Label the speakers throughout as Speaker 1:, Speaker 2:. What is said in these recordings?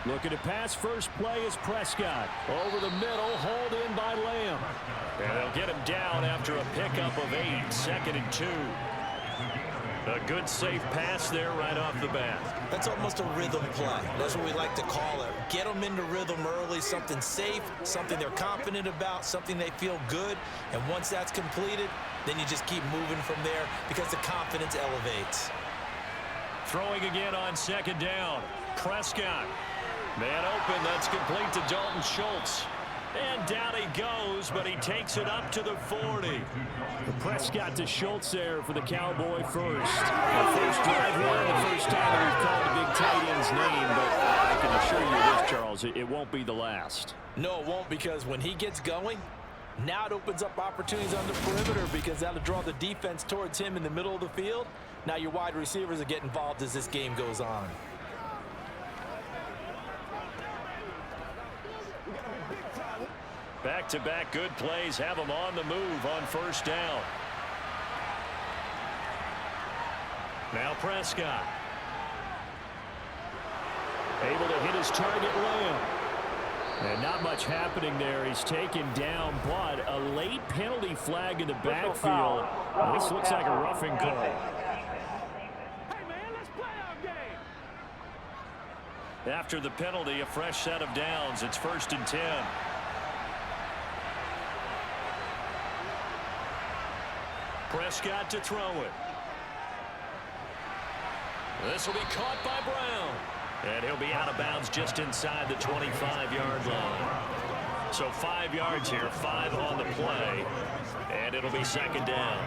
Speaker 1: Looking to pass. First play is Prescott. Over the middle, hauled in by Lamb. And they'll get him down after a pickup of 8. 2nd and 2. A good, safe pass there right off the bat.
Speaker 2: That's almost a rhythm play. That's what we like to call it. Get them into rhythm early, something safe, something they're confident about, something they feel good. And once that's completed, then you just keep moving from there because the confidence elevates.
Speaker 1: Throwing again on 2nd down. Prescott. Man open. That's complete to Dalton Schultz. And down he goes, but he takes it up to the 40. Prescott to Schultz there for the Cowboy first. The first drive here, the first time that we've called a big tight end's name, but I can assure you this, Charles, it won't be the last.
Speaker 2: No, it won't, because when he gets going, now it opens up opportunities on the perimeter because that'll draw the defense towards him in the middle of the field. Now your wide receivers will get involved as this game goes on.
Speaker 1: Back-to-back good plays have them on the move on 1st down. Now Prescott. Able to hit his target, Lamb. And not much happening there. He's taken down, but a late penalty flag in the backfield. This looks like a roughing call.
Speaker 3: Hey, man, let's play our game.
Speaker 1: After the penalty, a fresh set of downs. It's 1st and 10. Prescott to throw it. This will be caught by Brown. And he'll be out of bounds just inside the 25-yard line. So 5 yards here, 5 on the play. And it'll be 2nd down.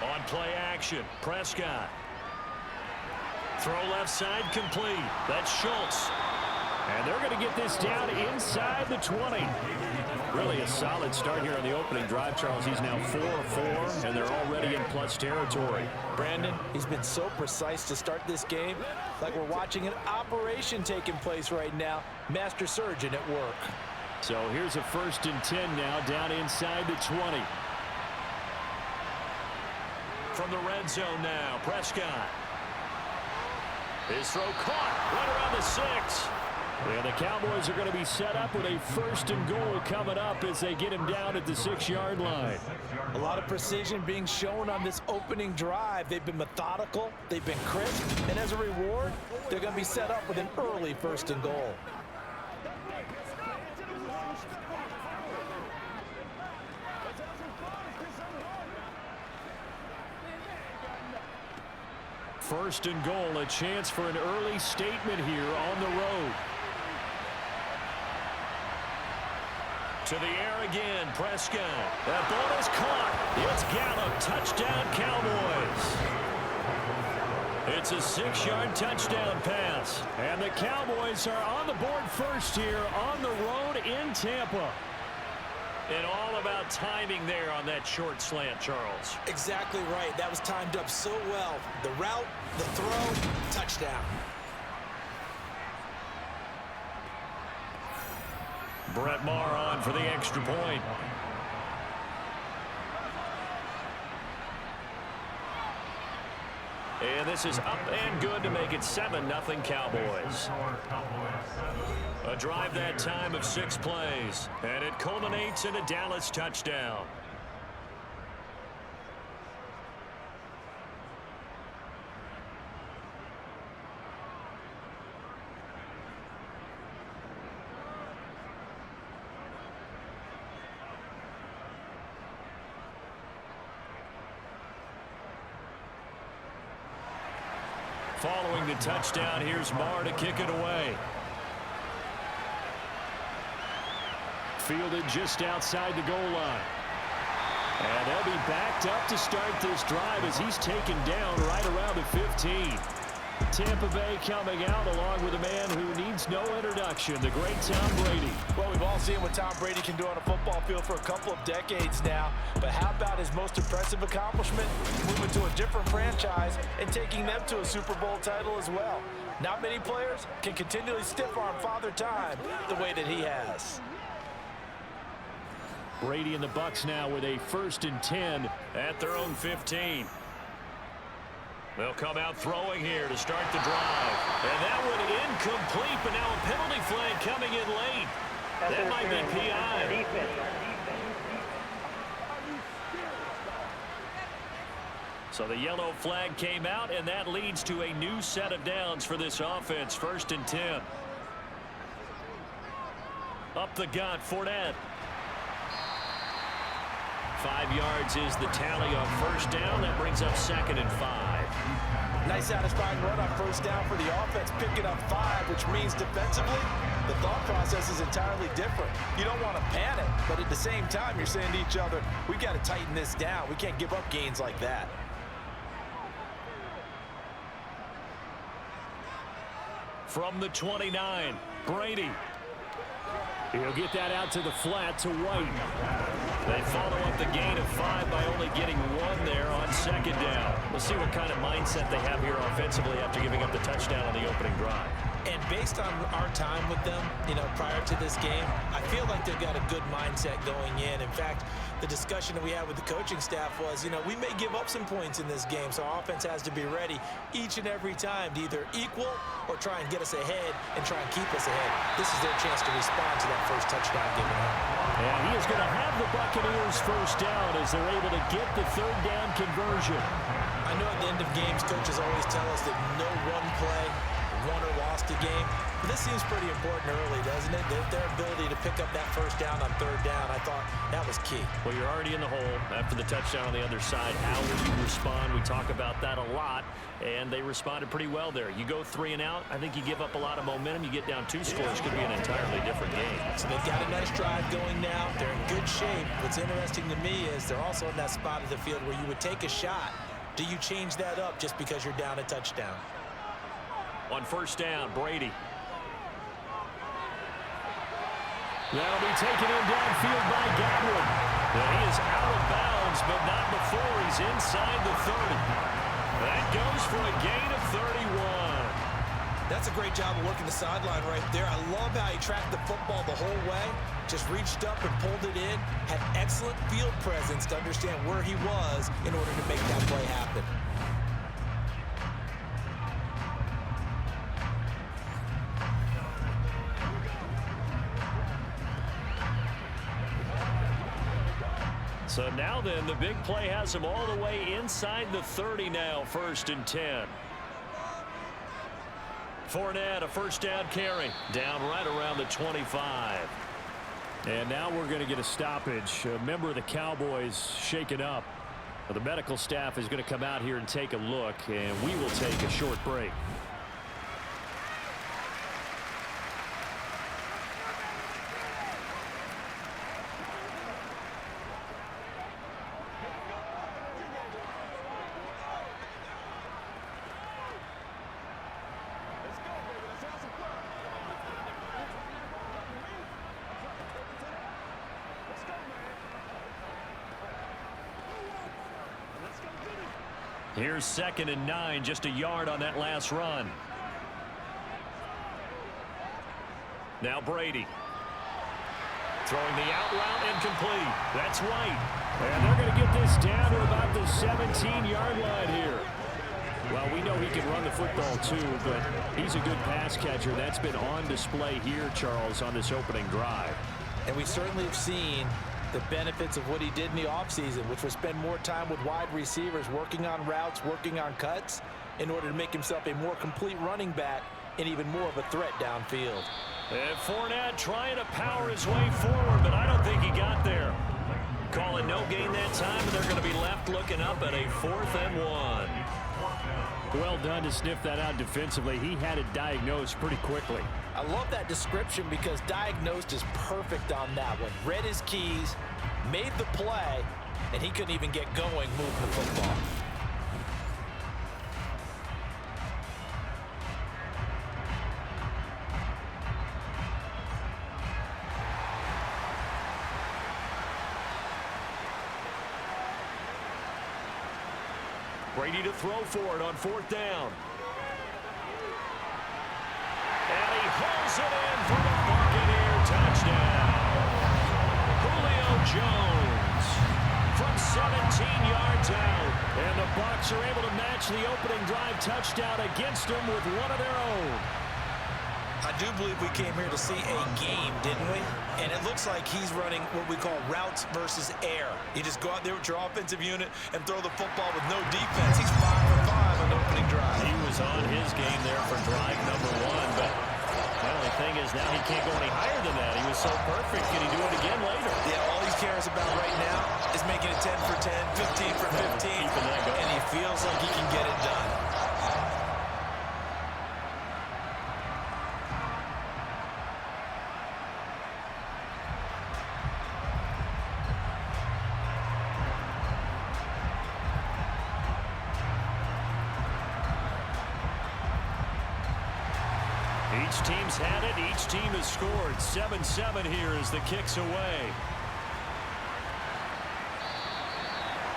Speaker 1: On play action, Prescott. Throw left side complete. That's Schultz. And they're going to get this down inside the 20. Really a solid start here on the opening drive, Charles. He's now 4 of 4, and they're already in plus territory.
Speaker 2: Brandon, he's been so precise to start this game. Like we're watching an operation taking place right now. Master surgeon at work.
Speaker 1: So here's a 1st and 10 now, down inside the 20. From the red zone now, Prescott. His throw caught right around the 6. And the Cowboys are going to be set up with a 1st and goal coming up as they get him down at the 6-yard line.
Speaker 2: A lot of precision being shown on this opening drive. They've been methodical, they've been crisp, and as a reward, they're going to be set up with an early 1st and goal.
Speaker 1: First and goal, a chance for an early statement here on the road. To the air again, Prescott. That ball is caught. It's Gallup. Touchdown, Cowboys. It's a 6-yard touchdown pass. And the Cowboys are on the board first here on the road in Tampa. And all about timing there on that short slant, Charles.
Speaker 2: Exactly right. That was timed up so well. The route, the throw, touchdown.
Speaker 1: Brett Maher on for the extra point. And this is up and good to make it 7-0 Cowboys. A drive that time of 6 plays. And it culminates in a Dallas touchdown. Following the touchdown, here's Maher to kick it away. Fielded just outside the goal line. And they'll be backed up to start this drive as he's taken down right around the 15. Tampa Bay coming out along with a man who needs no introduction, the great Tom Brady.
Speaker 2: Well, we've all seen what Tom Brady can do on a football field for a couple of decades now. But how about his most impressive accomplishment? Moving to a different franchise and taking them to a Super Bowl title as well. Not many players can continually stiff-arm Father Time the way that he has.
Speaker 1: Brady and the Bucs now with a 1st and 10 at their own 15. They'll come out throwing here to start the drive. And that one incomplete, but now a penalty flag coming in late. That might be PI. So the yellow flag came out, and that leads to a new set of downs for this offense. 1st and 10. Up the gut, Fournette. 5 yards is the tally on 1st down. That brings up 2nd and 5.
Speaker 2: Nice satisfying run on 1st down for the offense, picking up 5, which means defensively, the thought process is entirely different. You don't want to panic, but at the same time, you're saying to each other, we've got to tighten this down. We can't give up gains like that.
Speaker 1: From the 29, Brady. He'll get that out to the flat to White. They follow up the gain of 5 by only getting 1 there on 2nd down. We'll see what kind of mindset they have here offensively after giving up the touchdown on the opening drive.
Speaker 2: And based on our time with them, prior to this game, I feel like they've got a good mindset going in. In fact, the discussion that we had with the coaching staff was, we may give up some points in this game, so our offense has to be ready each and every time to either equal or try and get us ahead and try and keep us ahead. This is their chance to respond to that first touchdown given up.
Speaker 1: And he is going to have the Buccaneers 1st down as they're able to get the 3rd down conversion.
Speaker 2: I know at the end of games, coaches always tell us that no one play won or lost a game. But this seems pretty important early, doesn't it? Their ability to pick up that 1st down on 3rd down, I thought that was key.
Speaker 1: Well, you're already in the hole after the touchdown on the other side. How will you respond? We talk about that a lot, and they responded pretty well there. You go 3 and out, I think you give up a lot of momentum. You get down 2 scores, could be an entirely different game.
Speaker 2: So they've got a nice drive going now. They're in good shape. What's interesting to me is they're also in that spot of the field where you would take a shot. Do you change that up just because you're down a touchdown?
Speaker 1: On 1st down, Brady. That'll be taken in downfield by Godwin. Well, he is out of bounds, but not before he's inside the 30. That goes for a gain of 31.
Speaker 2: That's a great job of working the sideline right there. I love how he tracked the football the whole way. Just reached up and pulled it in. Had excellent field presence to understand where he was in order to make that play happen.
Speaker 1: So now then, the big play has him all the way inside the 30 now, 1st and 10. Fournette, a 1st down carry, down right around the 25. And now we're going to get a stoppage. A member of the Cowboys shaken up. The medical staff is going to come out here and take a look, and we will take a short break. Here's 2nd and 9, just a yard on that last run. Now Brady. Throwing the out route incomplete. That's White. And they're going to get this down to about the 17-yard line here. Well, we know he can run the football too, but he's a good pass catcher. That's been on display here, Charles, on this opening drive.
Speaker 2: And we certainly have seen the benefits of what he did in the offseason, which was spend more time with wide receivers, working on routes, working on cuts, in order to make himself a more complete running back and even more of a threat downfield.
Speaker 1: And Fournette trying to power his way forward, but I don't think he got there. Calling no gain that time, and they're going to be left looking up at a 4th and 1.
Speaker 4: Well done to sniff that out defensively. He had it diagnosed pretty quickly.
Speaker 2: I love that description because diagnosed is perfect on that one. Read his keys, made the play, and he couldn't even get going moving the football.
Speaker 1: Brady to throw for it on 4th down. And he hauls it in for the Buccaneer touchdown. Julio Jones And the Bucs are able to match the opening drive touchdown against them with one of their own.
Speaker 2: I do believe we came here to see a game, didn't we? And it looks like he's running what we call routes versus air. You just go out there with your offensive unit and throw the football with no defense. He's 5 for 5 on the opening drive.
Speaker 1: He was on his game there for drive number 1, but the only thing is now he can't go any higher than that. He was so perfect. Can he do it again later?
Speaker 2: Yeah, all he cares about right now is making it 10 for 10, 15 for 15,
Speaker 1: Keeping that going.
Speaker 2: and he feels like he can get it done.
Speaker 1: Each team's had it. Each team has scored. 7-7 here as the kick's away.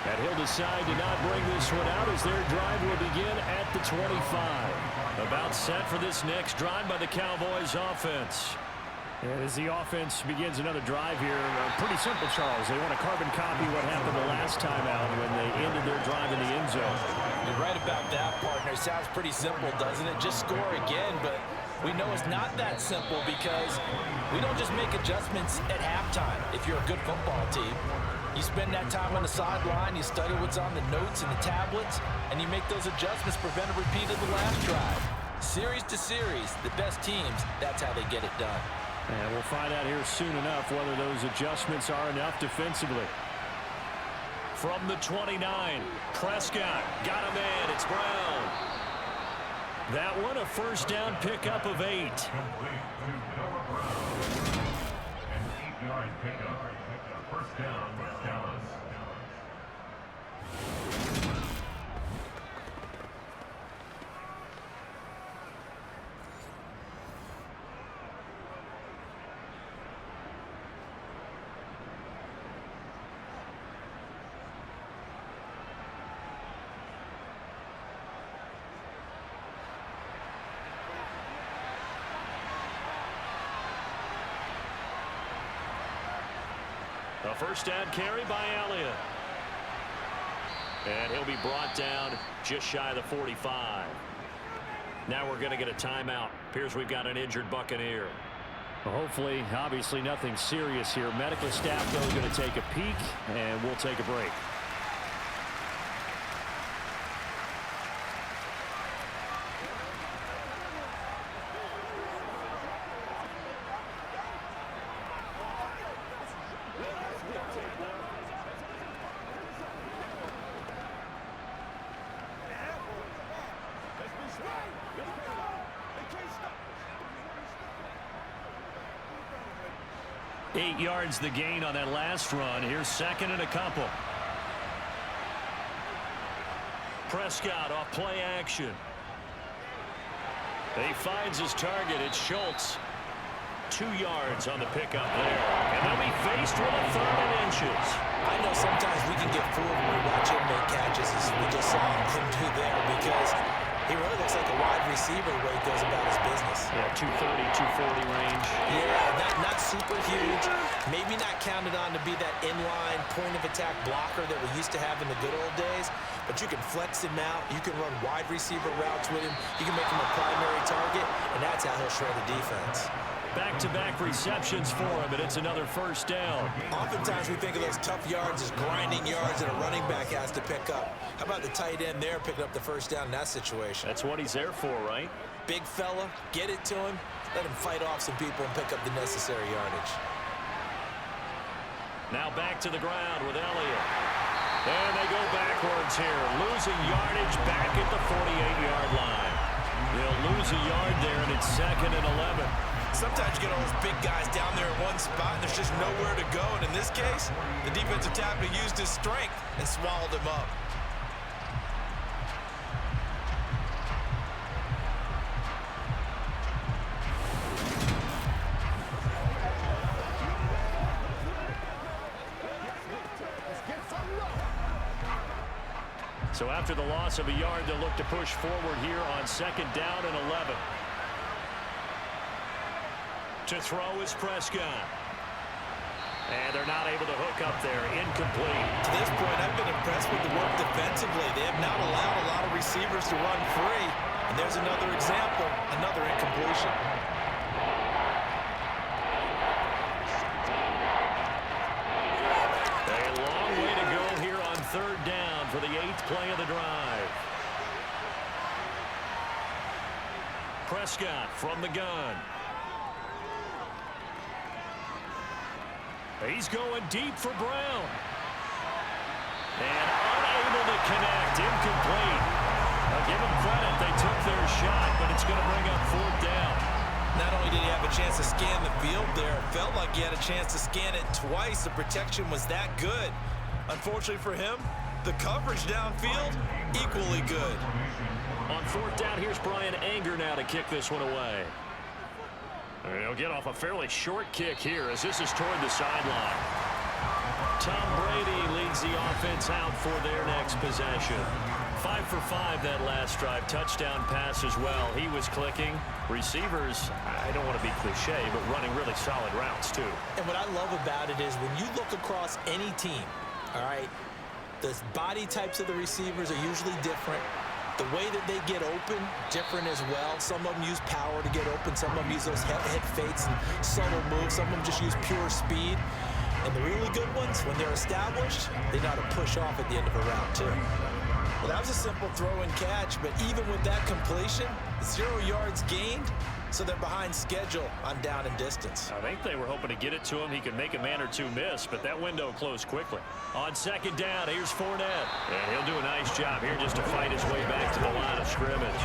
Speaker 1: And he'll decide to not bring this one out as their drive will begin at the 25. About set for this next drive by the Cowboys offense.
Speaker 4: And as the offense begins another drive here, pretty simple, Charles. They want to carbon copy what happened the last time out when they ended their drive in the end zone.
Speaker 2: You're right about that, partner. Sounds pretty simple, doesn't it? Just score again, but we know it's not that simple because we don't just make adjustments at halftime if you're a good football team. You spend that time on the sideline, you study what's on the notes and the tablets, and you make those adjustments, prevent a repeat of the last drive. Series to series, the best teams, that's how they get it done.
Speaker 4: And we'll find out here soon enough whether those adjustments are enough defensively.
Speaker 1: From the 29, Prescott got a man. It's Brown. That one, a first down pickup of 8.
Speaker 5: 8-yard pickup. First down, Dallas.
Speaker 1: A first down carry by Elliott. And he'll be brought down just shy of the 45. Now we're going to get a timeout. Appears we've got an injured Buccaneer.
Speaker 4: Well, hopefully, obviously nothing serious here. Medical staff, though, is going to take a peek, and we'll take a break.
Speaker 1: Eight yards the gain on that last run. Here's second and a couple. Prescott off play action. He finds his target. It's Schultz. 2 yards on the pickup there. And they'll be faced with a 3rd and inches.
Speaker 2: I know sometimes we can get fooled when we watch him make catches, as we just saw him do there, because he really looks like a wide receiver the way he goes about his business.
Speaker 1: Yeah, 230, 240 range.
Speaker 2: Yeah, not super huge. Maybe not counted on to be that inline point-of-attack blocker that we used to have in the good old days, but you can flex him out. You can run wide receiver routes with him. You can make him a primary target, and that's how he'll shred the defense.
Speaker 1: Back-to-back receptions for him, and it's another first down.
Speaker 2: Oftentimes we think of those tough yards as grinding yards that a running back has to pick up. How about the tight end there picking up the first down in that situation?
Speaker 1: That's what he's there for, right?
Speaker 2: Big fella, get it to him, let him fight off some people and pick up the necessary yardage.
Speaker 1: Now back to the ground with Elliott. And they go backwards here, losing yardage back at the 48-yard line. They'll lose a yard there, and it's 2nd and 11.
Speaker 2: Sometimes you get all those big guys down there in one spot, and there's just nowhere to go. And in this case, the defensive tackle used his strength and swallowed him up.
Speaker 1: So after the loss of a yard, they'll look to push forward here on 2nd down and 11. To throw is Prescott.
Speaker 4: And they're not able to hook up there. Incomplete.
Speaker 2: To this point, I've been impressed with the work defensively. They have not allowed a lot of receivers to run free. And there's another example, another incompletion.
Speaker 1: A long way to go here on third down for the 8th play of the drive. Prescott from the gun. He's going deep for Brown. And unable to connect. Incomplete. I'll give them credit. They took their shot, but it's going to bring up 4th down.
Speaker 2: Not only did he have a chance to scan the field there, it felt like he had a chance to scan it twice. The protection was that good. Unfortunately for him, the coverage downfield, equally good.
Speaker 1: On 4th down, here's Brian Anger now to kick this one away. He'll get off a fairly short kick here as this is toward the sideline. Tom Brady leads the offense out for their next possession. 5 for 5 that last drive. Touchdown pass as well. He was clicking. Receivers, I don't want to be cliche, but running really solid routes too.
Speaker 2: And what I love about it is when you look across any team, all right, the body types of the receivers are usually different. The way that they get open, different as well. Some of them use power to get open. Some of them use those head fakes and subtle moves. Some of them just use pure speed. And the really good ones, when they're established, they know how to push off at the end of a route too. Well, that was a simple throw and catch, but even with that completion, 0 yards gained, so they're behind schedule on down and distance.
Speaker 1: I think they were hoping to get it to him. He could make a man or two miss, but that window closed quickly. On 2nd down, here's Fournette. And he'll do a nice job here just to fight his way back to the line of scrimmage.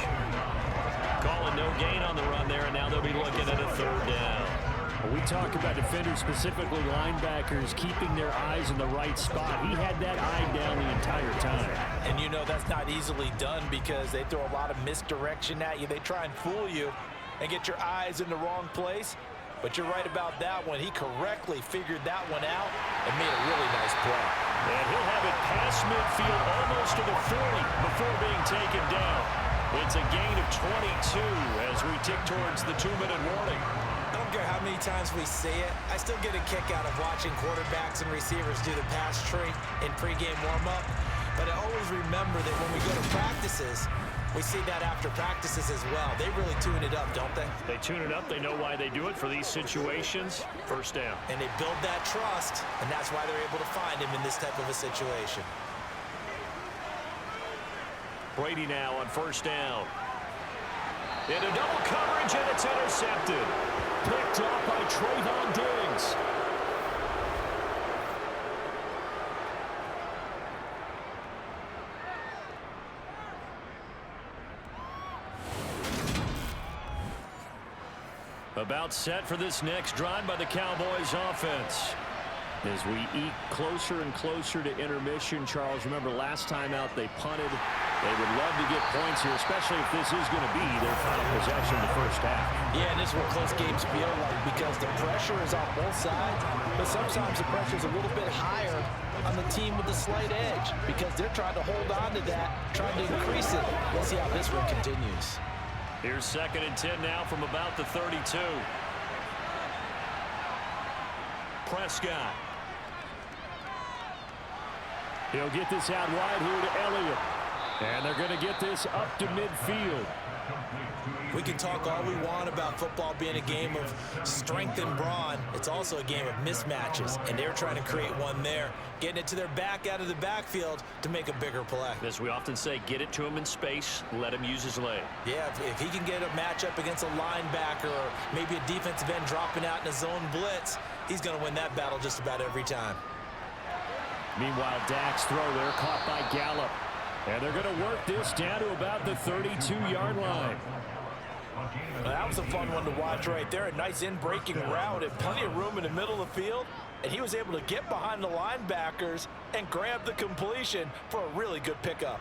Speaker 1: Calling no gain on the run there, and now they'll be looking at a 3rd down.
Speaker 4: We talk about defenders, specifically linebackers, keeping their eyes in the right spot. He had that eye down the entire time.
Speaker 2: And you know that's not easily done because they throw a lot of misdirection at you. They try and fool you and get your eyes in the wrong place. But you're right about that one. He correctly figured that one out and made a really nice play.
Speaker 1: And he'll have it past midfield almost to the 40 before being taken down. It's a gain of 22 as we tick towards the 2-minute warning.
Speaker 2: I don't care how many times we say it, I still get a kick out of watching quarterbacks and receivers do the pass tree in pregame warm-up. But I always remember that when we go to practices, we see that after practices as well. They really tune it up, don't they?
Speaker 1: They tune it up. They know why they do it for these situations. 1st down.
Speaker 2: And they build that trust, and that's why they're able to find him in this type of a situation.
Speaker 1: Brady now on 1st down. Into double coverage, and it's intercepted. Picked off by Trayvon Diggs. About set for this next drive by the Cowboys offense.
Speaker 4: As we eat closer and closer to intermission, Charles, remember last time out they punted. They would love to get points here, especially if this is going to be their final possession in the 1st half.
Speaker 2: Yeah, and this is what close games feel like because the pressure is on both sides, but sometimes the pressure is a little bit higher on the team with the slight edge because they're trying to hold on to that, trying to increase it. Let's see how this one continues.
Speaker 1: Here's 2nd and 10 now from about the 32. Prescott.
Speaker 4: He'll get this out wide here to Elliott. And they're going to get this up to midfield.
Speaker 2: We can talk all we want about football being a game of strength and brawn. It's also a game of mismatches, and they're trying to create one there, getting it to their back out of the backfield to make a bigger play.
Speaker 1: As we often say, get it to him in space, let him use his leg.
Speaker 2: Yeah, if he can get a matchup against a linebacker or maybe a defensive end dropping out in a zone blitz, he's going to win that battle just about every time.
Speaker 4: Meanwhile, Dak's throw there caught by Gallup. And they're going to work this down to about the 32-yard line.
Speaker 2: Well, that was a fun one to watch right there. A nice in-breaking route and plenty of room in the middle of the field. And he was able to get behind the linebackers and grab the completion for a really good pickup.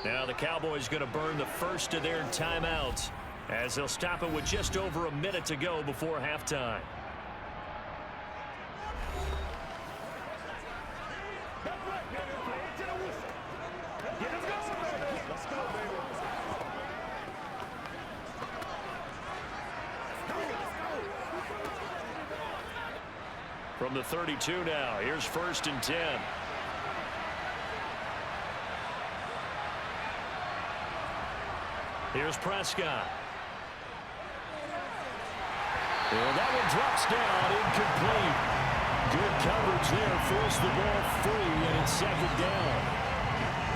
Speaker 1: Now the Cowboys going to burn the first of their timeouts as they'll stop it with just over a minute to go before halftime. From the 32 now, here's 1st and 10. Here's Prescott. And that one drops down, incomplete. Good coverage there, forced the ball free, and it's 2nd down.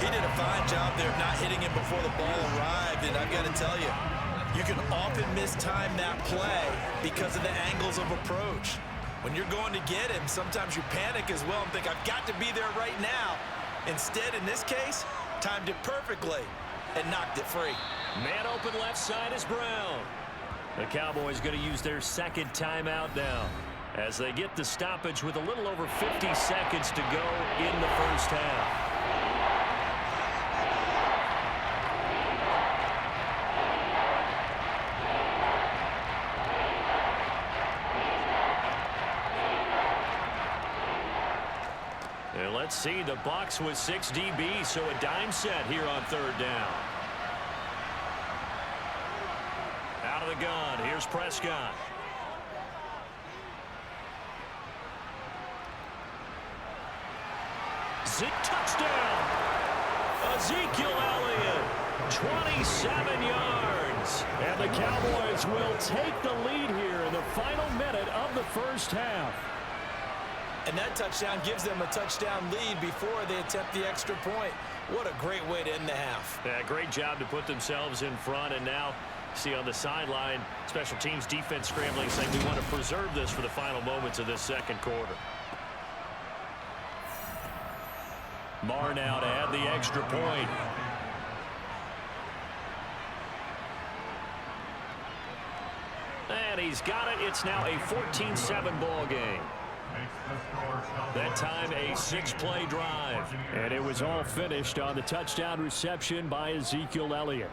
Speaker 2: He did a fine job there of not hitting him before the ball arrived, and I've got to tell you, you can often mistime that play because of the angles of approach. When you're going to get him, sometimes you panic as well and think, I've got to be there right now. Instead, in this case, timed it perfectly and knocked it free.
Speaker 1: Man open left side is Brown. The Cowboys going to use their 2nd timeout now as they get the stoppage with a little over 50 seconds to go in the first half. And let's see, the Bucs with 6 DBs, so a dime set here on 3rd down. Out of the gun, here's Prescott. Zeke touchdown. Ezekiel Elliott, 27 yards. And the Cowboys will take the lead here in the final minute of the first half.
Speaker 2: And that touchdown gives them a touchdown lead before they attempt the extra point. What a great way to end the half.
Speaker 1: Yeah, great job to put themselves in front. And now, see on the sideline, special teams defense scrambling, saying we want to preserve this for the final moments of this 2nd quarter. Marr now to add the extra point. And he's got it. It's now a 14-7 ball game. That time a 6-play drive.
Speaker 4: And it was all finished on the touchdown reception by Ezekiel Elliott.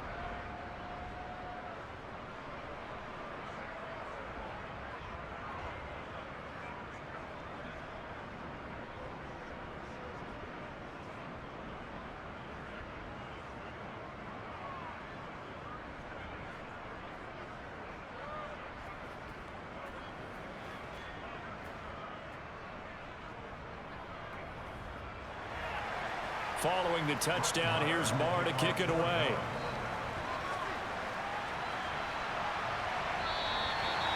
Speaker 1: Following the touchdown, here's Marr to kick it away.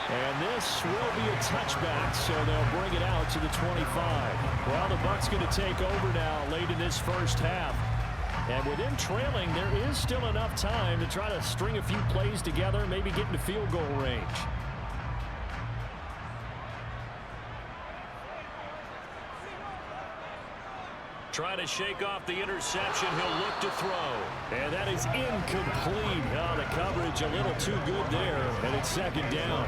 Speaker 4: And this will be a touchback, so they'll bring it out to the 25. Well, the Bucs going to take over now late in this first half. And with them trailing, there is still enough time to try to string a few plays together, maybe get into field goal range.
Speaker 1: Trying to shake off the interception. He'll look to throw.
Speaker 4: And that is incomplete. Oh, the coverage a little too good there, and it's 2nd down.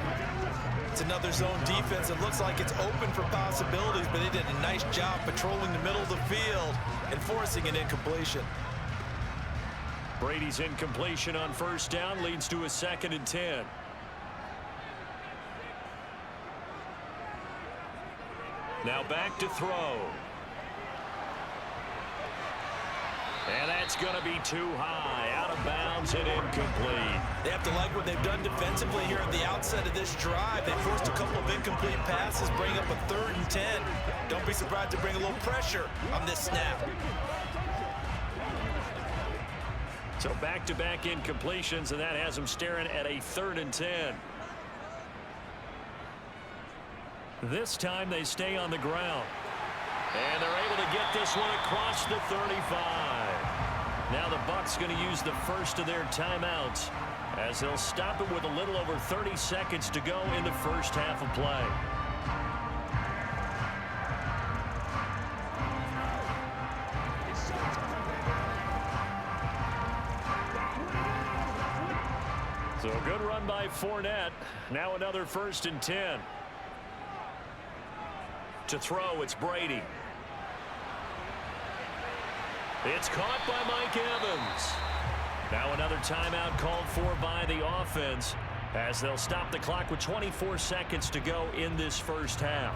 Speaker 2: It's another zone defense. It looks like it's open for possibilities, but they did a nice job patrolling the middle of the field and forcing an incompletion.
Speaker 1: Brady's incompletion on 1st down leads to a 2nd and 10. Now back to throw. And that's going to be too high, out of bounds and incomplete.
Speaker 2: They have to like what they've done defensively here at the outset of this drive. They forced a couple of incomplete passes, bring up a 3rd and 10. Don't be surprised to bring a little pressure on this snap.
Speaker 1: So back-to-back incompletions, and that has them staring at a 3rd and 10. This time they stay on the ground. And they're able to get this one across the 35. Now the Bucs going to use the first of their timeouts as they'll stop it with a little over 30 seconds to go in the first half of play. So a good run by Fournette. Now another 1st and 10. To throw, it's Brady. It's caught by Mike Evans. Now another timeout called for by the offense as they'll stop the clock with 24 seconds to go in this first half.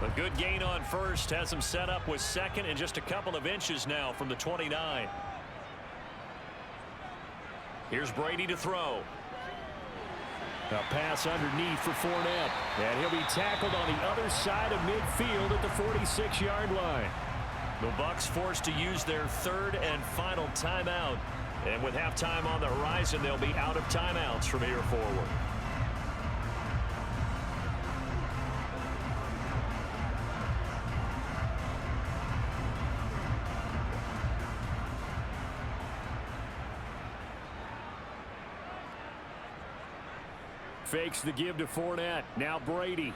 Speaker 1: A good Good gain on first. Has him set up with second and just a couple of inches now from the 29. Here's Brady to throw.
Speaker 4: A pass underneath for Fournette. And he'll be tackled on the other side of midfield at the 46-yard line.
Speaker 1: The Bucs forced to use their third and final timeout. And with halftime on the horizon, they'll be out of timeouts from here forward.
Speaker 4: Fakes the give to Fournette. Now Brady.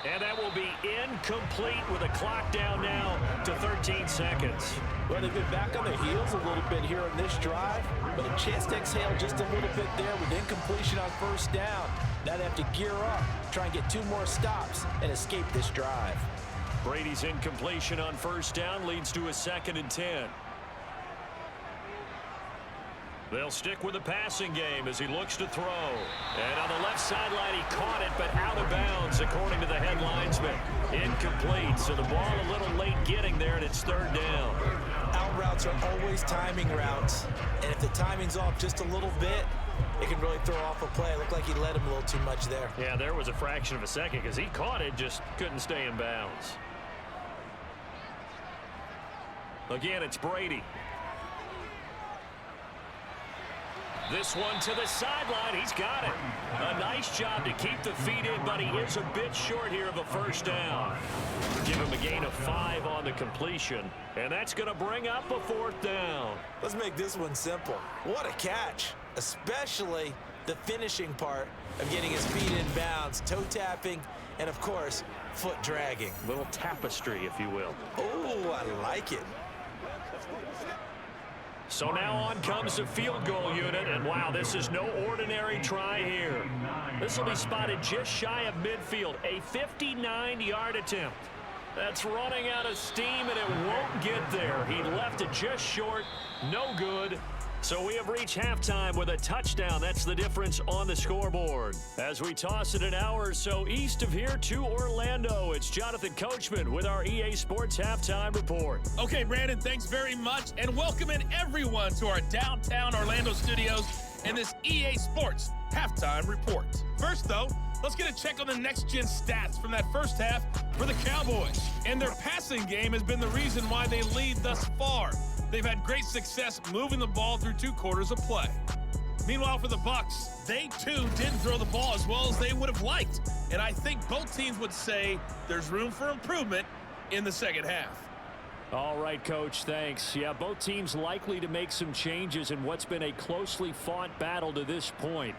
Speaker 1: And that will be incomplete with a clock down now to 13 seconds.
Speaker 2: Well, they've been back on their heels a little bit here on this drive, but a chance to exhale just a little bit there with incompletion on first down. Now they have to gear up, try and get 2 more stops, and escape this drive.
Speaker 1: Brady's incompletion on first down leads to a 2nd and 10. They'll stick with the passing game as he looks to throw. And on the left sideline, he caught it, but out of bounds, according to the head linesman. Incomplete, so the ball a little late getting there, and it's 3rd down.
Speaker 2: Out routes are always timing routes, and if the timing's off just a little bit, it can really throw off a play. It looked like he let him a little too much there.
Speaker 1: Yeah, there was a fraction of a second because he caught it, just couldn't stay in bounds. Again, it's Brady. This one to the sideline. He's got it. A nice job to keep the feet in, but he is a bit short here of a first down. Give him a gain of 5 on the completion, and that's going to bring up a 4th down.
Speaker 2: Let's make this one simple. What a catch, especially the finishing part of getting his feet in bounds, toe tapping, and, of course, foot dragging.
Speaker 1: Little tapestry, if you will.
Speaker 2: Oh, I like it.
Speaker 1: So now on comes the field goal unit, and wow, this is no ordinary try here. This will be spotted just shy of midfield, a 59-yard attempt. That's running out of steam, and it won't get there. He left it just short, no good. So we have reached halftime with a touchdown. That's the difference on the scoreboard. As we toss it an hour or so east of here to Orlando, it's Jonathan Coachman with our EA Sports Halftime Report.
Speaker 6: Okay, Brandon, thanks very much, and welcoming everyone to our downtown Orlando studios and this EA Sports Halftime Report. First, though, let's get a check on the next-gen stats from that first half for the Cowboys. And their passing game has been the reason why they lead thus far. They've had great success moving the ball through 2 quarters of play. Meanwhile, for the Bucs, they too didn't throw the ball as well as they would have liked. And I think both teams would say there's room for improvement in the second half.
Speaker 4: All right, Coach, thanks. Yeah, both teams likely to make some changes in what's been a closely fought battle to this point.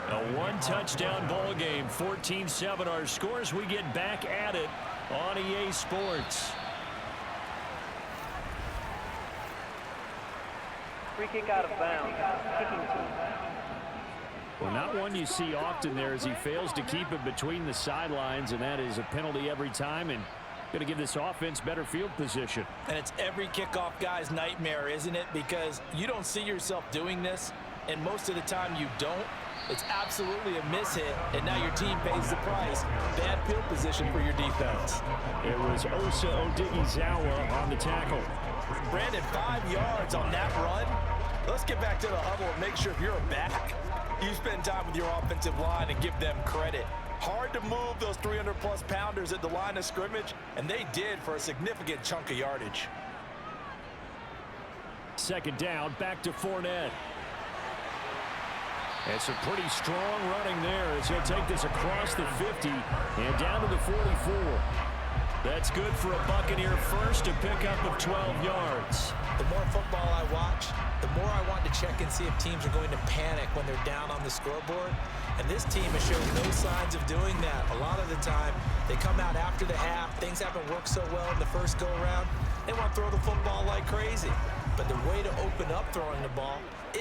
Speaker 1: A one-touchdown ball game, 14-7 our scores. We get back at it on EA Sports.
Speaker 7: Free kick out of bounds. Kicking team.
Speaker 4: Well, not one you see often there as he fails to keep it between the sidelines, and that is a penalty every time, and going to give this offense better field position.
Speaker 2: And it's every kickoff guy's nightmare, isn't it? Because you don't see yourself doing this, and most of the time you don't. It's absolutely a mishit, and now your team pays the price. Bad field position for your defense.
Speaker 4: It was Osa Odighizuwa on the tackle.
Speaker 2: Brandon, 5 yards on that run. Let's get back to the huddle and make sure if you're a back, you spend time with your offensive line and give them credit. Hard to move those 300-plus pounders at the line of scrimmage, and they did for a significant chunk of yardage.
Speaker 4: 2nd down, back to Fournette. It's a pretty strong running there as he'll take this across the 50 and down to the 44.
Speaker 1: That's good for a Buccaneer first, a pickup of 12 yards.
Speaker 2: The more football I watch, the more I want to check and see if teams are going to panic when they're down on the scoreboard. And this team has shown no signs of doing that. A lot of the time, they come out after the half. Things haven't worked so well in the first go-around. They want to throw the football like crazy. But the way to open up throwing the ball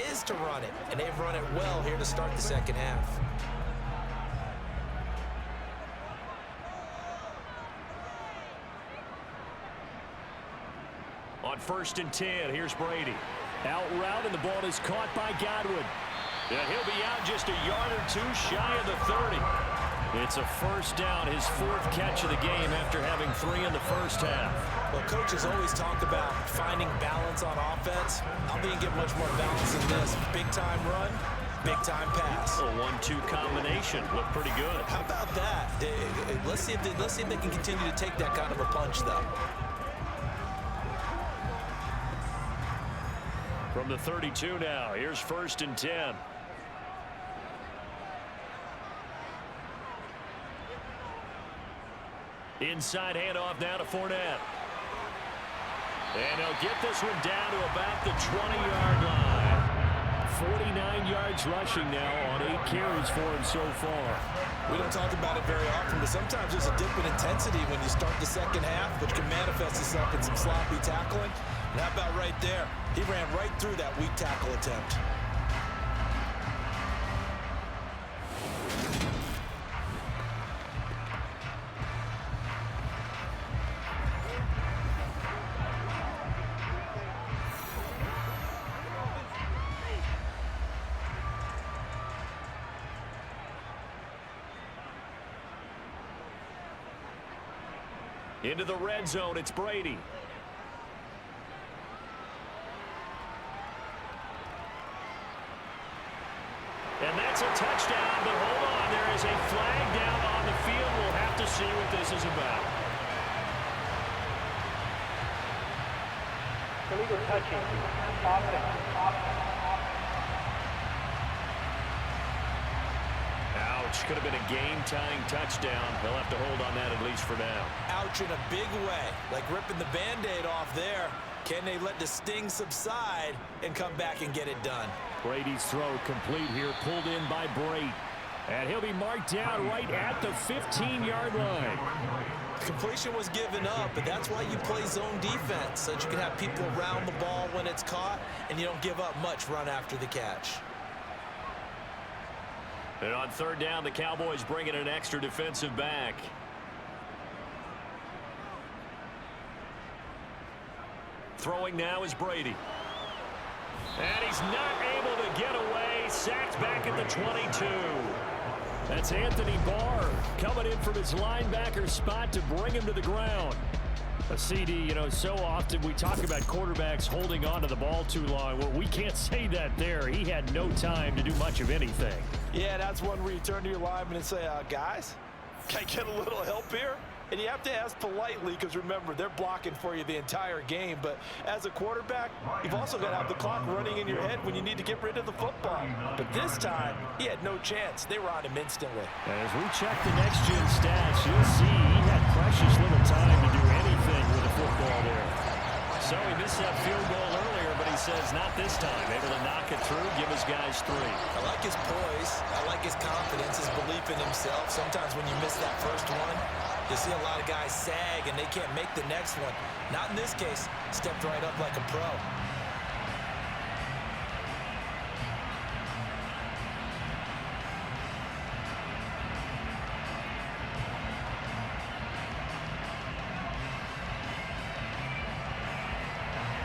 Speaker 2: is to run it. And they've run it well here to start the second half.
Speaker 1: On 1st and 10, here's Brady.
Speaker 4: Out route, and the ball is caught by Godwin.
Speaker 1: Yeah, he'll be out just a yard or two shy of the 30. It's a first down, his 4th catch of the game after having 3 in the first half.
Speaker 2: Well, coaches always talk about finding balance on offense. I don't think you get much more balance than this. Big-time run, big-time pass.
Speaker 1: A 1-2 combination looked pretty good.
Speaker 2: How about that? Let's see if they can continue to take that kind of a punch, though.
Speaker 1: From the 32 now, here's 1st and 10. Inside handoff now to Fournette. And he'll get this one down to about the 20-yard line.
Speaker 4: 49 yards rushing now on 8 carries for him so far.
Speaker 2: We don't talk about it very often, but sometimes there's a dip in intensity when you start the second half, which can manifest itself in some sloppy tackling. And how about right there? He ran right through that weak tackle attempt.
Speaker 1: Into the red zone, it's Brady. And that's a touchdown, but hold on, there is a flag down on the field. We'll have to see what this is about.
Speaker 7: Illegal touching. Offense.
Speaker 1: Ouch, could have been a game-tying touchdown. They'll have to hold on that at least for now.
Speaker 2: Ouch in a big way, like ripping the Band-Aid off there. Can they let the sting subside and come back and get it done?
Speaker 4: Brady's throw complete here, pulled in by Brate. And he'll be marked down right at the 15-yard line.
Speaker 2: Completion was given up, but that's why you play zone defense, so that you can have people around the ball when it's caught, and you don't give up much run after the catch.
Speaker 1: And on 3rd down, the Cowboys bring in an extra defensive back. Throwing now is Brady. And he's not able to get away. Sacked back at the 22.
Speaker 4: That's Anthony Barr coming in from his linebacker spot to bring him to the ground. A CD, you know, so often we talk about quarterbacks holding on to the ball too long. Well, we can't say that there. He had no time to do much of anything.
Speaker 8: Yeah, that's one where you turn to your lineman and say, guys, can I get a little help here? And you have to ask politely because, remember, they're blocking for you the entire game. But as a quarterback, you've also got to have the clock running in your head when you need to get rid of the football. But this time, he had no chance. They were on him instantly.
Speaker 4: And as we check the next-gen stats, you'll see he had precious little time to do anything with the football there.
Speaker 1: So he missed that field goal earlier, but he says not this time. Able to knock it through, give his guys 3.
Speaker 2: I like his poise. I like his confidence, his belief in himself. Sometimes when you miss that first one, you see a lot of guys sag and they can't make the next one. Not in this case. Stepped right up like a pro.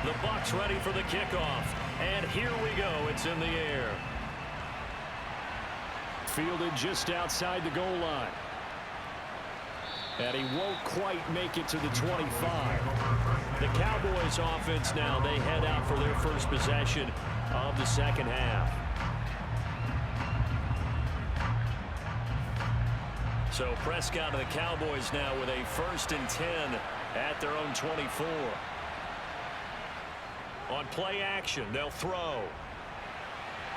Speaker 1: The Bucs ready for the kickoff. And here we go. It's in the air.
Speaker 4: Fielded just outside the goal line. And he won't quite make it to the 25.
Speaker 1: The Cowboys offense now, they head out for their first possession of the second half. So Prescott and the Cowboys now with a 1st and 10 at their own 24. On play action, they'll throw.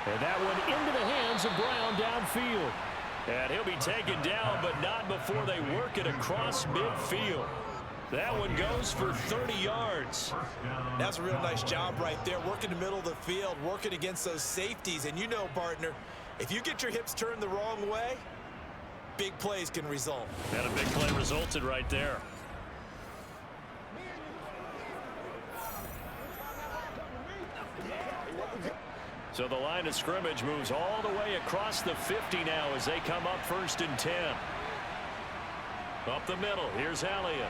Speaker 4: And that one into the hands of Brown downfield.
Speaker 1: And he'll be taken down, but not before they work it across midfield. That one goes for 30 yards.
Speaker 2: That's a real nice job right there, working the middle of the field, working against those safeties. And you know, partner, if you get your hips turned the wrong way, big plays can result.
Speaker 1: And a big play resulted right there. So the line of scrimmage moves all the way across the 50 now as they come up 1st and 10. Up the middle, here's Elliott.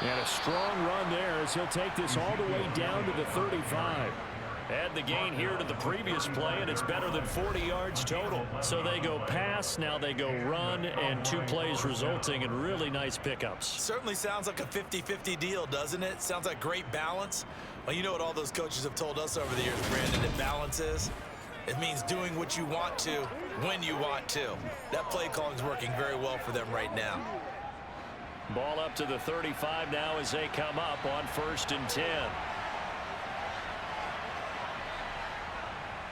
Speaker 4: And a strong run there as he'll take this all the way down to the 35.
Speaker 1: Add the gain here to the previous play, and it's better than 40 yards total. So they go pass, now they go run, and 2 plays resulting in really nice pickups.
Speaker 2: Certainly sounds like a 50-50 deal, doesn't it? Sounds like great balance. Well, you know what all those coaches have told us over the years, Brandon, that balance is? It means doing what you want to, when you want to. That play calling is working very well for them right now.
Speaker 1: Ball up to the 35 now as they come up on 1st and 10.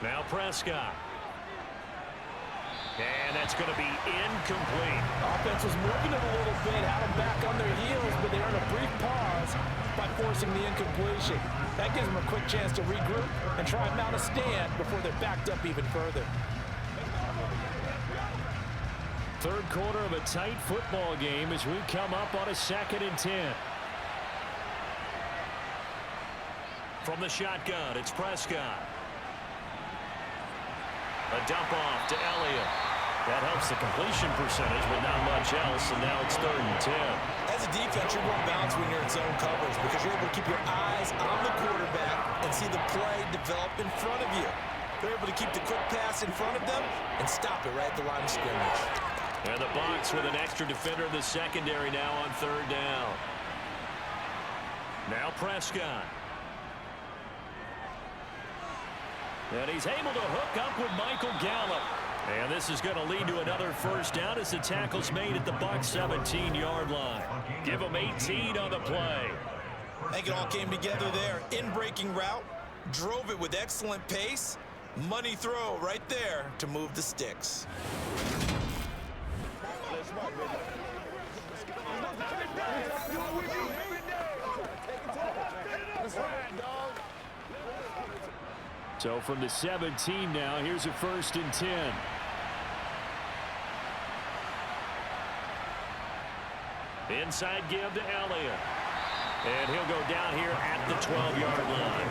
Speaker 1: Now Prescott. And that's going to be incomplete.
Speaker 8: Offense was moving it a little bit, had them back on their heels, but they earned a brief pause by forcing the incompletion. That gives them a quick chance to regroup and try and mount a stand before they're backed up even further.
Speaker 4: Third quarter of a tight football game as we come up on a 2nd and 10.
Speaker 1: From the shotgun, it's Prescott. A dump off to Elliott. That helps the completion percentage, but not much else, and now it's 3rd and 10.
Speaker 2: As a defense, you're more balanced when you're in zone coverage because you're able to keep your eyes on the quarterback and see the play develop in front of you. They're able to keep the quick pass in front of them and stop it right at the line of scrimmage.
Speaker 1: And the Bucs with an extra defender in the secondary now on 3rd down. Now Prescott. And he's able to hook up with Michael Gallup. And this is going to lead to another 1st down as the tackle's made at the Bucs 17-yard line. Give them 18 on the play.
Speaker 2: I think it all came together there. In-breaking route, drove it with excellent pace. Money throw right there to move the sticks.
Speaker 4: So from the 17 now, here's a 1st and 10.
Speaker 1: Inside give to Elliott. And he'll go down here at the 12-yard line.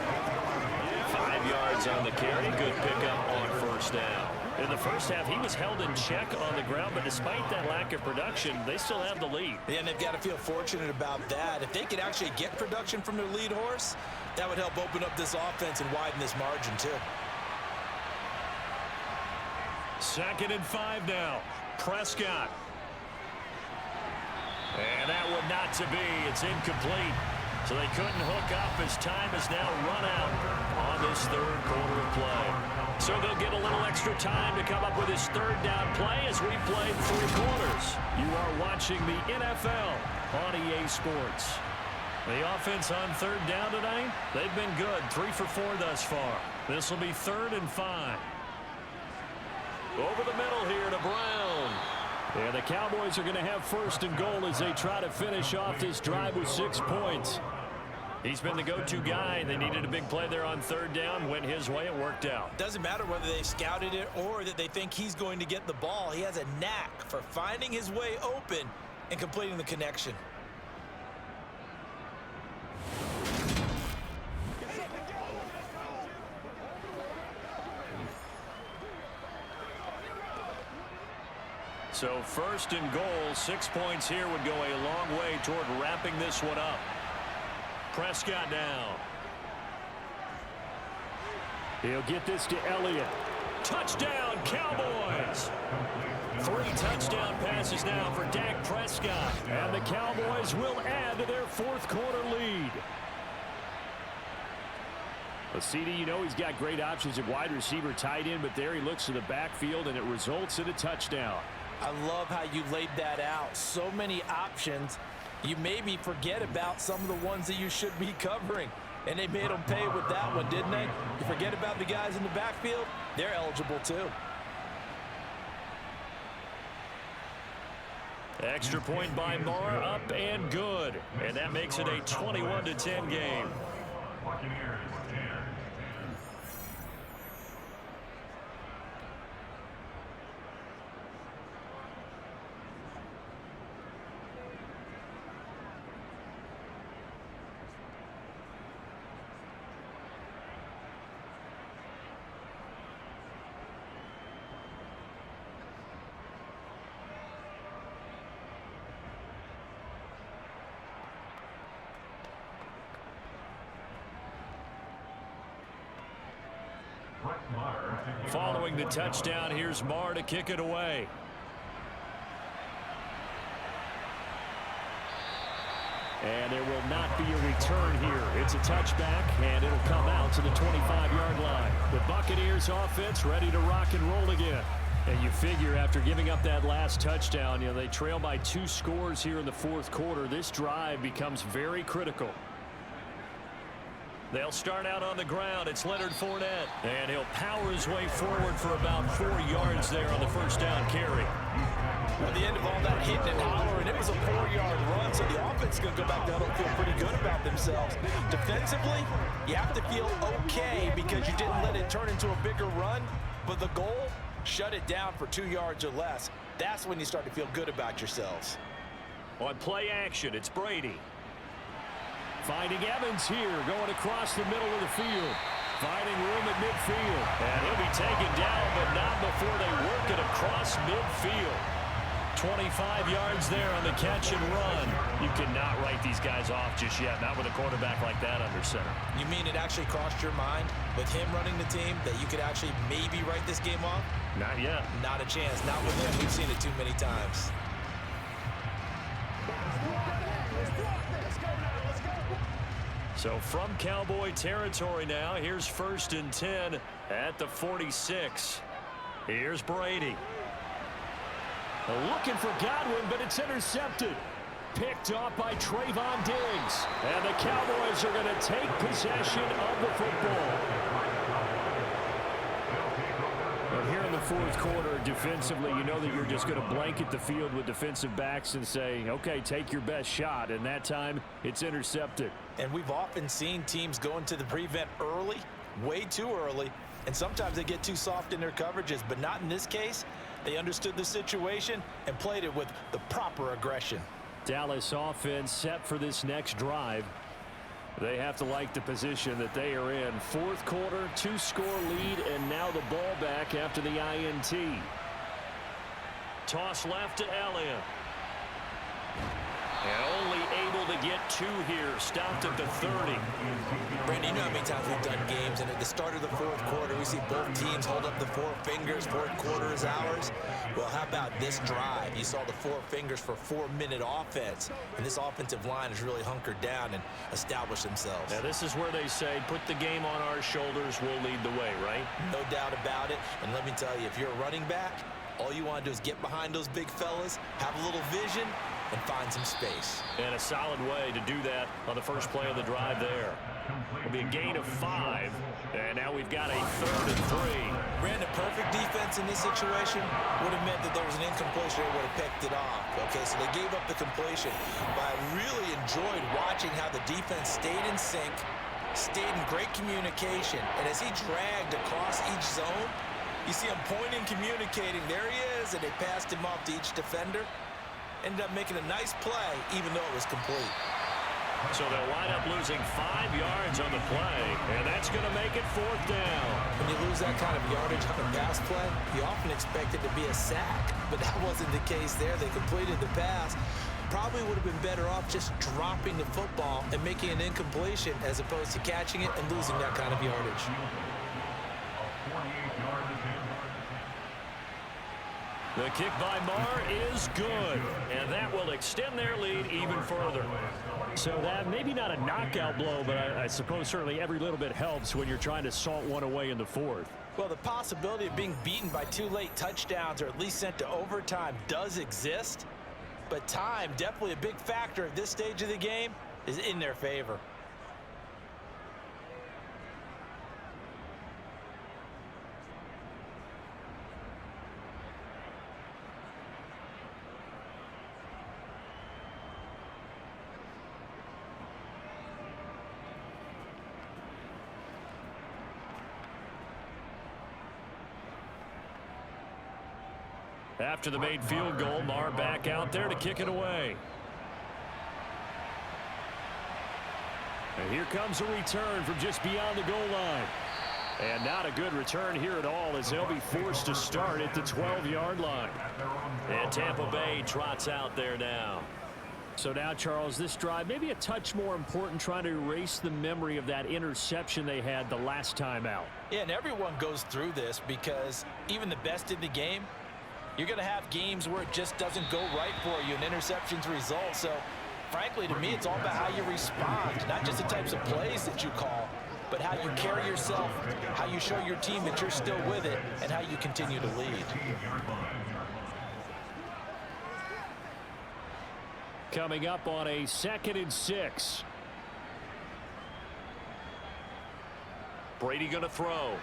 Speaker 1: 5 yards on the carry. Good pickup on 1st down. In the first half, he was held in check on the ground, but despite that lack of production, they still have the lead.
Speaker 2: Yeah, and they've got to feel fortunate about that. If they could actually get production from their lead horse, that would help open up this offense and widen this margin, too.
Speaker 1: 2nd and 5 now. Prescott. And that one not to be. It's incomplete. So they couldn't hook up as time has now run out on this 3rd quarter of play. So they'll get a little extra time to come up with his 3rd down play as we played 3 quarters. You are watching the NFL on EA Sports. The offense on 3rd down tonight, they've been good. 3 for 4 thus far. This will be 3rd and 5. Over the middle here to Brown.
Speaker 4: And the Cowboys are going to have 1st and goal as they try to finish off this drive with 6 points.
Speaker 1: He's been the go-to guy. They needed a big play there on 3rd down. Went his way. It worked out.
Speaker 2: Doesn't matter whether they scouted it or that they think he's going to get the ball. He has a knack for finding his way open and completing the connection.
Speaker 1: So 1st and goal, 6 points here would go a long way toward wrapping this one up. Prescott down.
Speaker 4: He'll get this to Elliott.
Speaker 1: Touchdown, Cowboys! 3 touchdown passes now for Dak Prescott.
Speaker 4: And the Cowboys will add to their 4th quarter lead. Well, CD, you know he's got great options at wide receiver, tight end, but there he looks to the backfield, and it results in a touchdown.
Speaker 8: I love how you laid that out. So many options. You maybe forget about some of the ones that you should be covering. And they made them pay with that one, didn't they? You forget about the guys in the backfield, they're eligible too.
Speaker 1: Extra point by Marr, up and good. And that makes it a 21-10 game.
Speaker 5: Buccaneers 10.
Speaker 1: Following the touchdown, here's Marr to kick it away. And there will not be a return here. It's a touchback, and it'll come out to the 25-yard line. The Buccaneers offense ready to rock and roll again. And you figure after giving up that last touchdown, they trail by 2 scores here in the fourth quarter. This drive becomes very critical. They'll start out on the ground. It's Leonard Fournette. And he'll power his way forward for about 4 yards there on the first down carry.
Speaker 8: At the end of all that hitting and hollering, it was a 4-yard run, so the offense is going to go back to huddle and feel pretty good about themselves. Defensively, you have to feel okay because you didn't let it turn into a bigger run, but the goal, shut it down for 2 yards or less. That's when you start to feel good about yourselves.
Speaker 1: On play action, it's Brady. Finding Evans here, going across the middle of the field. Finding room at midfield. And he'll be taken down, but not before they work it across midfield. 25 yards there on the catch and run. You cannot write these guys off just yet, not with a quarterback like that under center.
Speaker 2: You mean it actually crossed your mind with him running the team that you could actually maybe write this game off?
Speaker 1: Not yet.
Speaker 2: Not a chance. Not with him. We've seen it too many times.
Speaker 1: So from Cowboy territory now, here's 1st and 10 at the 46. Here's Brady.
Speaker 4: Looking for Godwin, but it's intercepted. Picked off by Trayvon Diggs. And the Cowboys are going to take possession of the football. But here in the fourth quarter, defensively, you know that you're just going to blanket the field with defensive backs and say, okay, take your best shot. And that time, it's intercepted.
Speaker 8: And we've often seen teams go into the prevent early, way too early, and sometimes they get too soft in their coverages, but not in this case. They understood the situation and played it with the proper aggression.
Speaker 4: Dallas offense set for this next drive. They have to like the position that they are in. Fourth quarter, 2-score lead, and now the ball back after the INT.
Speaker 1: Toss left to Elliott. And only able to get 2 here. Stopped at the 30.
Speaker 2: Brandon, you know how many times we've done games, and at the start of the fourth quarter, we see both teams hold up the 4 fingers. Fourth quarter is ours. Well, how about this drive? You saw the 4 fingers for 4-minute offense, and this offensive line has really hunkered down and established themselves.
Speaker 1: Now, this is where they say, put the game on our shoulders, we'll lead the way, right?
Speaker 2: No doubt about it. And let me tell you, if you're a running back, all you want to do is get behind those big fellas, have a little vision, and find some space.
Speaker 1: And a solid way to do that on the first play of the drive there. It'll be a gain of 5. And now we've got a 3rd and 3.
Speaker 2: Ran the perfect defense in this situation would have meant that there was an incompletion. They would have picked it off. Okay, so they gave up the completion. But I really enjoyed watching how the defense stayed in sync, stayed in great communication. And as he dragged across each zone, you see him pointing, communicating. There he is, and they passed him off to each defender. Ended up making a nice play, even though it was complete.
Speaker 1: So they'll wind up losing 5 yards on the play, and that's going to make it 4th down.
Speaker 2: When you lose that kind of yardage on a pass play, you often expect it to be a sack, but that wasn't the case there. They completed the pass. Probably would have been better off just dropping the football and making an incompletion as opposed to catching it and losing that kind of yardage.
Speaker 1: The kick by Marr is good, and that will extend their lead even further.
Speaker 4: So that maybe not a knockout blow, but I suppose certainly every little bit helps when you're trying to salt one away in the fourth.
Speaker 8: Well, the possibility of being beaten by 2 late touchdowns or at least sent to overtime does exist, but time, definitely a big factor at this stage of the game, is in their favor.
Speaker 1: After the made field goal, Marr back out there to kick it away. And here comes a return from just beyond the goal line. And not a good return here at all, as they'll be forced to start at the 12-yard line. And Tampa Bay trots out there now.
Speaker 4: So now, Charles, this drive maybe a touch more important, trying to erase the memory of that interception they had the last time out.
Speaker 8: Yeah, and everyone goes through this because even the best in the game, you're going to have games where it just doesn't go right for you, and interceptions result. So, frankly, to me, it's all about how you respond, not just the types of plays that you call, but how you carry yourself, how you show your team that you're still with it, and how you continue to lead.
Speaker 4: Coming up on a 2nd and 6.
Speaker 1: Brady going to throw.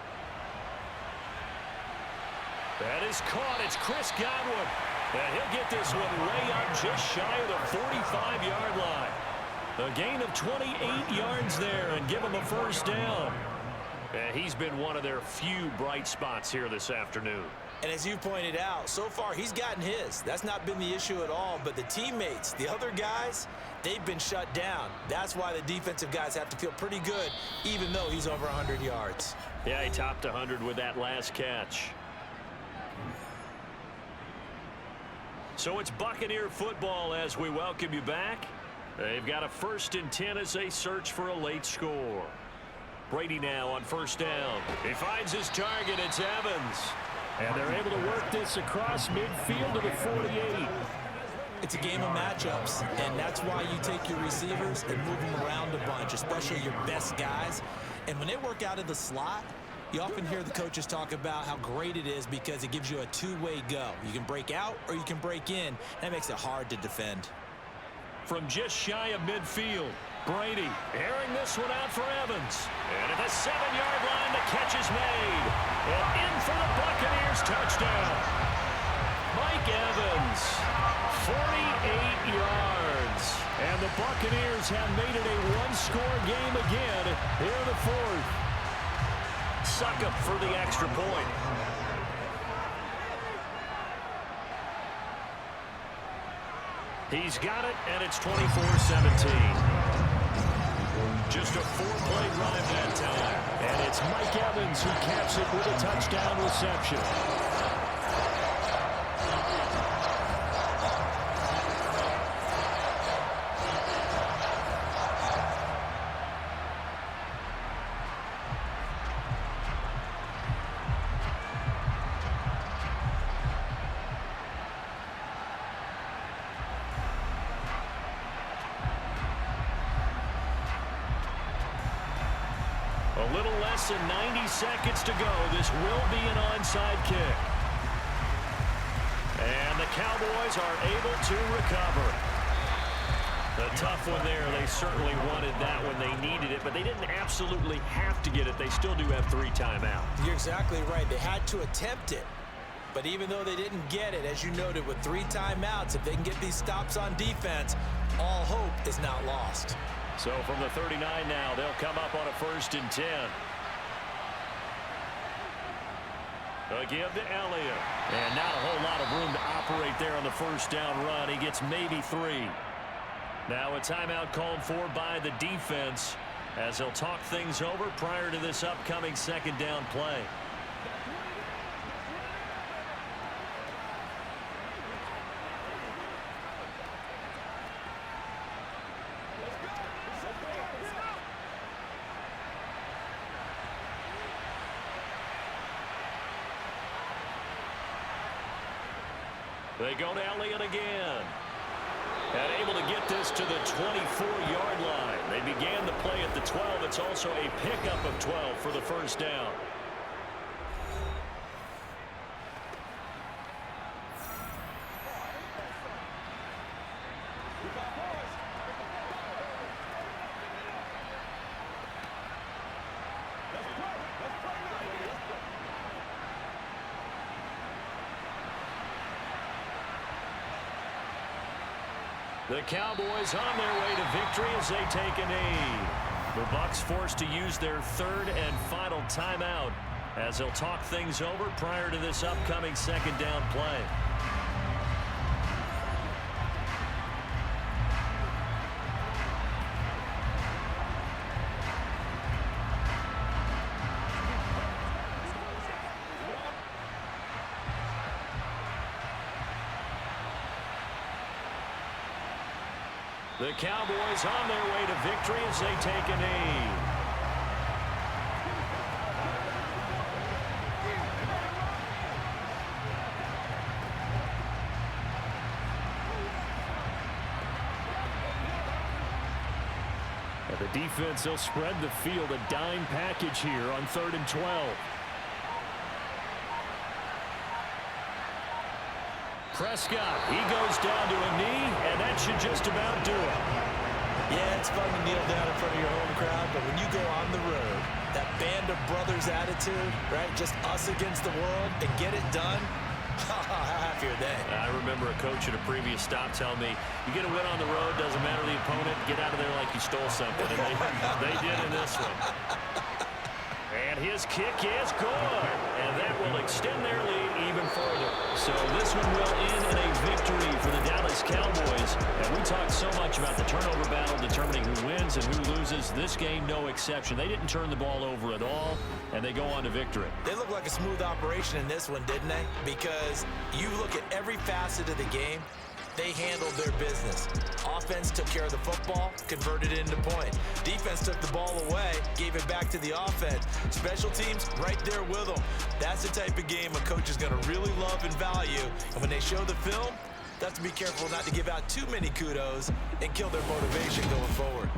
Speaker 1: That is caught. It's Chris Godwin. And he'll get this one way up just shy of the 45-yard line. A gain of 28 yards there and give him a first down. And he's been one of their few bright spots here this afternoon.
Speaker 2: And as you pointed out, so far he's gotten his. That's not been the issue at all. But the teammates, the other guys, they've been shut down. That's why the defensive guys have to feel pretty good, even though he's over 100 yards.
Speaker 1: Yeah, he topped 100 with that last catch. So it's Buccaneer football as we welcome you back. They've got a 1st and 10 as they search for a late score. Brady now on 1st down. He finds his target. It's Evans.
Speaker 4: And they're able to work this across midfield to the 48.
Speaker 2: It's a game of matchups, and that's why you take your receivers and move them around a bunch, especially your best guys. And when they work out of the slot, you often hear the coaches talk about how great it is because it gives you a two-way go. You can break out or you can break in. That makes it hard to defend.
Speaker 1: From just shy of midfield, Brady airing this one out for Evans. And at the 7-yard line, the catch is made. And in for the Buccaneers touchdown. Mike Evans, 48 yards. And the Buccaneers have made it a one-score game again here in the 4th. Suck up for the extra point. He's got it, and it's 24-17. Just a 4-play drive that time.
Speaker 4: And it's Mike Evans who caps it with a touchdown reception.
Speaker 1: A little less than 90 seconds to go. This will be an onside kick. And the Cowboys are able to recover. A tough one there. They certainly wanted that when they needed it, but they didn't absolutely have to get it. They still do have 3 timeouts.
Speaker 2: You're exactly right. They had to attempt it. But even though they didn't get it, as you noted, with 3 timeouts, if they can get these stops on defense, all hope is not lost.
Speaker 1: So from the 39 now, they'll come up on a 1st and 10. A give to Elliott. And not a whole lot of room to operate there on the 1st down run. He gets maybe 3. Now a timeout called for by the defense as they'll talk things over prior to this upcoming 2nd down play. They go to Elliott again. And able to get this to the 24-yard line. They began the play at the 12. It's also a pickup of 12 for the 1st down. The Cowboys on their way to victory as they take a knee. The Bucs forced to use their 3rd and final timeout as they'll talk things over prior to this upcoming 2nd down play. The Cowboys on their way to victory as they take a knee.
Speaker 4: And the defense, they'll spread the field, a dime package here on 3rd and 12. Prescott, he goes down to a knee, and that should just about do it.
Speaker 2: Yeah, it's fun to kneel down in front of your home crowd, but when you go on the road, that band of brothers attitude, right, just us against the world, and get it done, how happy are they?
Speaker 1: I remember a coach at a previous stop telling me, you get a win on the road, doesn't matter the opponent, get out of there like you stole something. And they did in this one. And his kick is good. And that will extend their lead even further. So this one will end in a victory for the Dallas Cowboys. And we talked so much about the turnover battle determining who wins and who loses. This game, no exception. They didn't turn the ball over at all, and they go on to victory.
Speaker 2: They look like a smooth operation in this one, didn't they? Because you look at every facet of the game, they handled their business. Offense took care of the football, converted it into point. Defense took the ball away, gave it back to the offense. Special teams, right there with them. That's the type of game a coach is going to really love and value. And when they show the film, they have to be careful not to give out too many kudos and kill their motivation going forward.